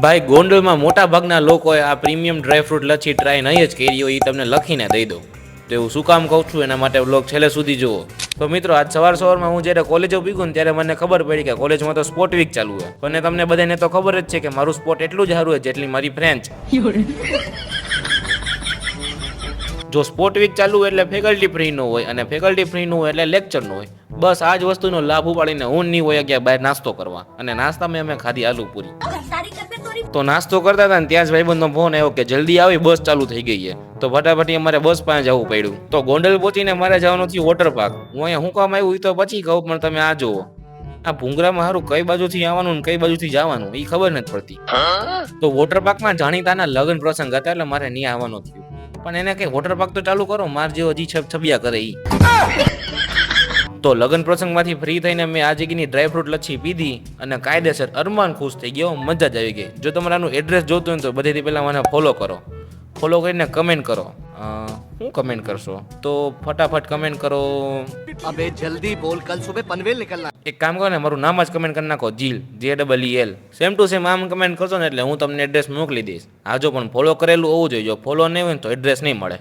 ભાઈ ગોંડલમાં મોટા ભાગના લોકોએ આ પ્રીમિયમ ડ્રાયફ્રૂટ લચ્છી ટ્રાય નહીં જ કરી હોય, એ તમને લખીને દઈ દઉં. તો એવું શું કામ કહું છું, એના માટે વ્લોગ છેલ્લે સુધી જુઓ. તો મિત્રો, આજ સવારમાં હું જ્યારે કોલેજો ભીગું ને ત્યારે મને ખબર પડી કે કોલેજમાં તો સ્પોર્ટ વીક ચાલુ હોય. અને તમને બધાને તો ખબર જ છે કે મારું સ્પોર્ટ એટલું જ સારું હોય જેટલી મારી ફ્રેન્ચ. જો સ્પોર્ટ વીક ચાલુ હોય એટલે ફેકલ્ટી ફ્રી નો હોય, અને ફેકલ્ટી ફ્રી નો હોય એટલે લેક્ચર નો હોય. બસ આ જ વસ્તુનો લાભ ઉપાડીને હું નહીં હોય ગયા બહાર નાસ્તો કરવા, અને નાસ્તામાં અમે ખાધી આલુ પૂરી. તો નાસ્તો કરતા હતા ને ત્યાં જ ભાઈબંધનો ફોન આવ્યો કે જલ્દી આવી, બસ ચાલુ થઈ ગઈ છે. તો ફટાફટી અમારે બસ પાસે જવું પડ્યું. તો ગોંડલ પહોંચીને મારે જવાનું થયું વોટર પાર્ક. હું અહીંયા શું કામ આવ્યું એ તો પછી કહું, પણ તમે આ જુઓ. આ ભૂંગરામાં સારું કઈ બાજુથી આવવાનું ને કઈ બાજુથી જવાનું એ ખબર નથી પડતી. તો વોટર પાર્કમાં જાણીતાના લગ્ન પ્રસંગ હતા એટલે મારે નહીં આવવાનું થયું. પણ એને કઈ વોટર પાર્ક તો ચાલુ કરો, માર જેવો હજી છબિયા કરે ઈ. તો લગ્ન પ્રસંગમાંથી ફ્રી થઈને મેં આ જગ્યાની ડ્રાયફ્રૂટ લચ્છી પીધી અને કાયદેસર અરમાન ખુશ થઈ ગયો, મજા જ આવી ગઈ. જો તમારે આનું એડ્રેસ જોતું હોય તો બધેથી પહેલાં મને ફોલો કરો. ફોલો કરીને કમેન્ટ કરો. શું કમેન્ટ કરશો? તો ફટાફટ કમેન્ટ કરો. અબે જલ્દી બોલ, કલ સુબહ પનવેલ નીકળના. એક કામ કરો ને, મારું નામ જ કમેન્ટ કરી નાખો, જીલ, JEEL. સેમ ટુ સેમ આમ કમેન્ટ કરશો ને એટલે હું તમને એડ્રેસ મોકલી દઈશ. આજો પણ ફોલો કરેલું હોવું જોઈએ. જો ફોલો નહીં હોય તો એડ્રેસ નહીં મળે.